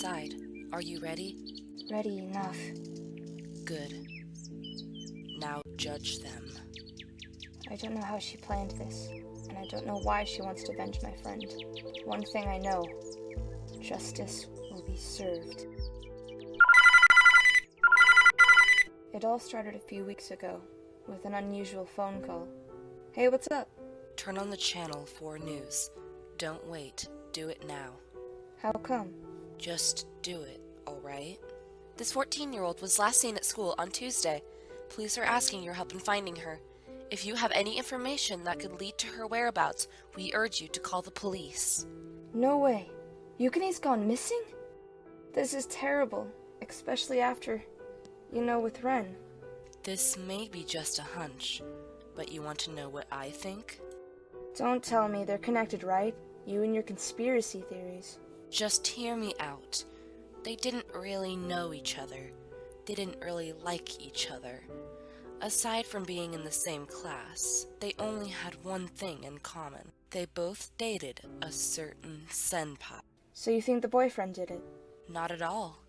inside. Are you ready? Ready enough. Good. Now judge them. I don't know how she planned this, and I don't know why she wants to avenge my friend. One thing I know, justice will be served. It all started a few weeks ago, with an unusual phone call. Hey, what's up? Turn on the channel for news. Don't wait. Do it now. How come? Just do it, alright? This 14-year-old was last seen at school on Tuesday. Police are asking your help in finding her. If you have any information that could lead to her whereabouts, we urge you to call the police. No way. Yukine's gone missing? This is terrible, especially after, with Ren. This may be just a hunch, but you want to know what I think? Don't tell me they're connected, right? You and your conspiracy theories. Just hear me out. They didn't really know each other. They didn't really like each other. Aside from being in the same class, they only had one thing in common. They both dated a certain senpai. So you think the boyfriend did it? Not at all.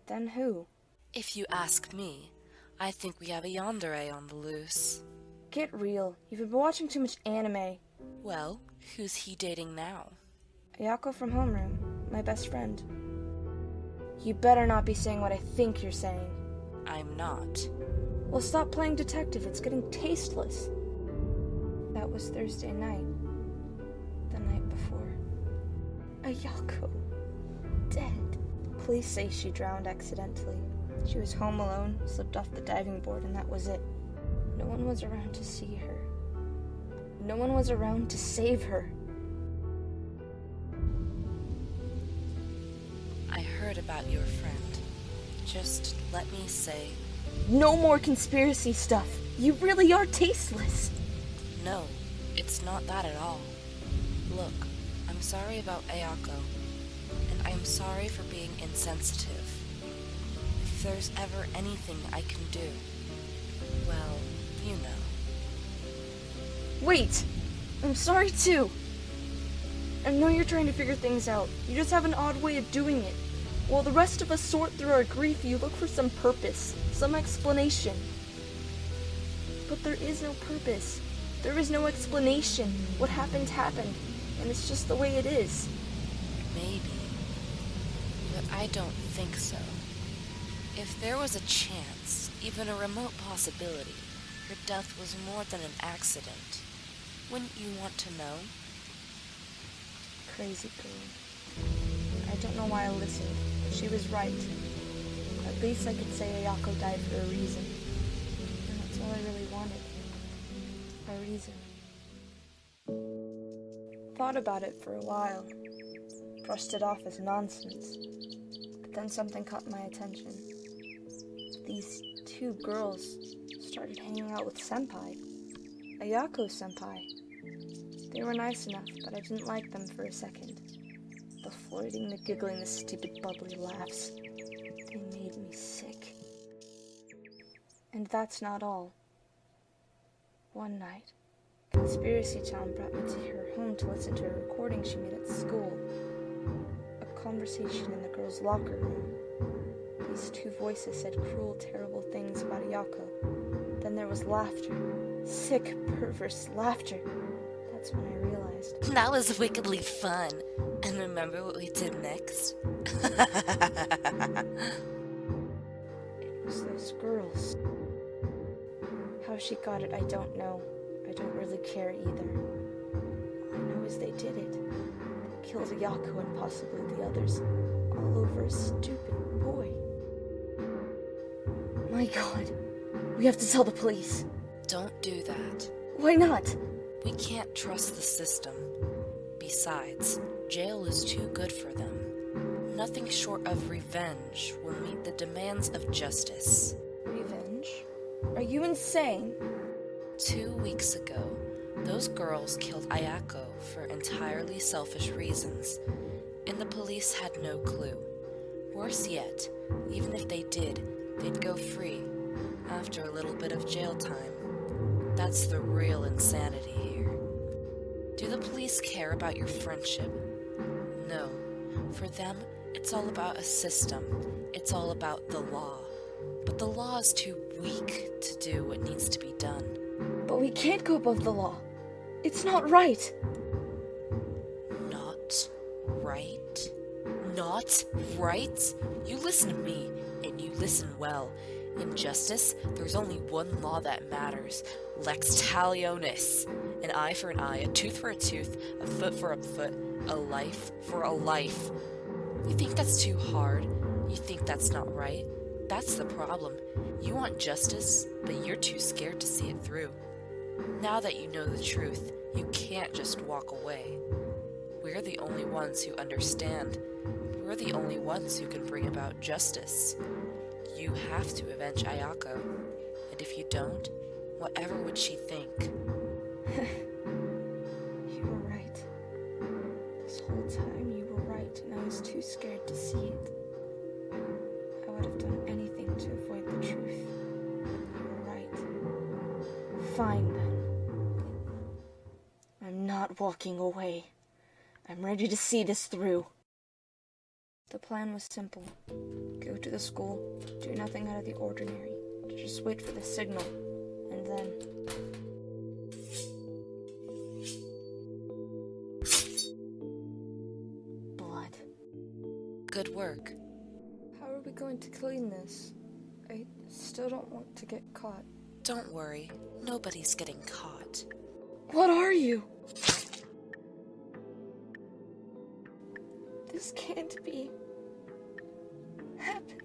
Then who? If you ask me, I think we have a yandere on the loose. Get real. You've been watching too much anime. Well, who's he dating now? Ayako from homeroom, my best friend. You better not be saying what I think you're saying. I'm not. Well, stop playing detective. It's getting tasteless. That was Thursday night. The night before. Ayako. Dead. Police say she drowned accidentally. She was home alone, slipped off the diving board, and that was it. No one was around to see her. No one was around to save her. I heard about your friend. Just let me say... No more conspiracy stuff. You really are tasteless. No, it's not that at all. Look, I'm sorry about Ayako, and I'm sorry for being insensitive. If there's ever anything I can do, well, you know. Wait! I'm sorry too! I know you're trying to figure things out. You just have an odd way of doing it. While the rest of us sort through our grief, you look for some purpose, some explanation. But there is no purpose. There is no explanation. What happened happened, and it's just the way it is. Maybe. But I don't think so. If there was a chance, even a remote possibility, her death was more than an accident, wouldn't you want to know? Crazy girl. I don't know why I listened, but she was right. At least I could say Ayako died for a reason. And that's all I really wanted. A reason. Thought about it for a while. Brushed it off as nonsense. But then something caught my attention. These two girls started hanging out with senpai. Ayako senpai. They were nice enough, but I didn't like them for a second. The flirting, the giggling, the stupid bubbly laughs. They made me sick. And that's not all. One night, Conspiracy Town brought me to her home to listen to a recording she made at school. A conversation in the girls' locker room. These two voices said cruel, terrible things about Ayako. Then there was laughter. Sick, perverse laughter. That's when I realized. That was wickedly fun. And remember what we did next? It was those girls. How she got it, I don't know. I don't really care either. All I know is they did it. They killed Ayako and possibly the others. All over a stupid boy. My God. We have to tell the police. Don't do that. Why not? We can't trust the system. Besides, jail is too good for them. Nothing short of revenge will meet the demands of justice. Revenge? Are you insane? 2 weeks ago, those girls killed Ayako for entirely selfish reasons, and the police had no clue. Worse yet, even if they did, they'd go free after a little bit of jail time. That's the real insanity here. Do the police care about your friendship? No. For them, It's all about a system. It's all about the law. But the law is too weak to do what needs to be done. But we can't go above the law. It's not right. Not right? Not right? You listen to me, and you listen well. In justice, there's only one law that matters. Lex talionis. An eye for an eye, a tooth for a tooth, a foot for a foot, a life for a life. You think that's too hard? You think that's not right? That's the problem. You want justice, but you're too scared to see it through. Now that you know the truth, you can't just walk away. We're the only ones who understand. We're the only ones who can bring about justice. You have to avenge Ayako. And if you don't, whatever would she think? You were right. This whole time you were right, and I was too scared to see it. I would have done anything to avoid the truth. You were right. Fine then. I'm not walking away. I'm ready to see this through. The plan was simple. Go to the school, do nothing out of the ordinary, just wait for the signal, and then... blood. Good work. How are we going to clean this? I still don't want to get caught. Don't worry, nobody's getting caught. What are you? This can't be happening.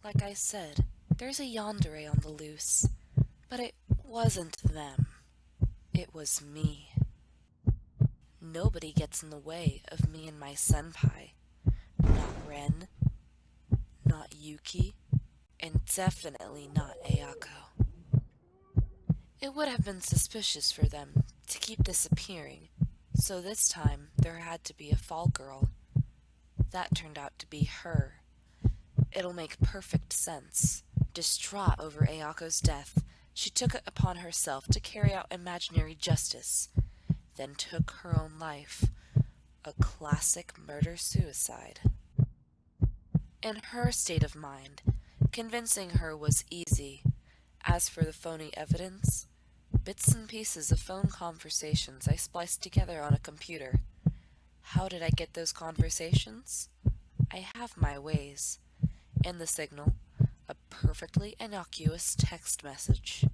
Like I said, there's a yandere on the loose. But it wasn't them. It was me. Nobody gets in the way of me and my senpai. Not Ren, not Yuki, and definitely not Ayako. It would have been suspicious for them to keep disappearing, so this time there had to be a fall girl. That turned out to be her. It'll make perfect sense. Distraught over Ayako's death, she took it upon herself to carry out imaginary justice, then took her own life. A classic murder-suicide. In her state of mind, convincing her was easy. As for the phony evidence, bits and pieces of phone conversations I spliced together on a computer. How did I get those conversations? I have my ways. In the signal, a perfectly innocuous text message.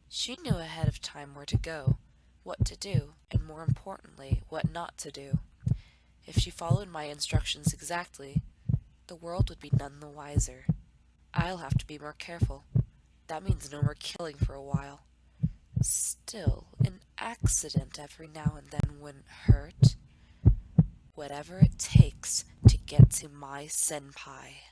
She knew ahead of time where to go, what to do, and more importantly, what not to do. If she followed my instructions exactly, the world would be none the wiser. I'll have to be more careful. That means no more killing for a while. Still, an accident every now and then wouldn't hurt. Whatever it takes to get to my senpai.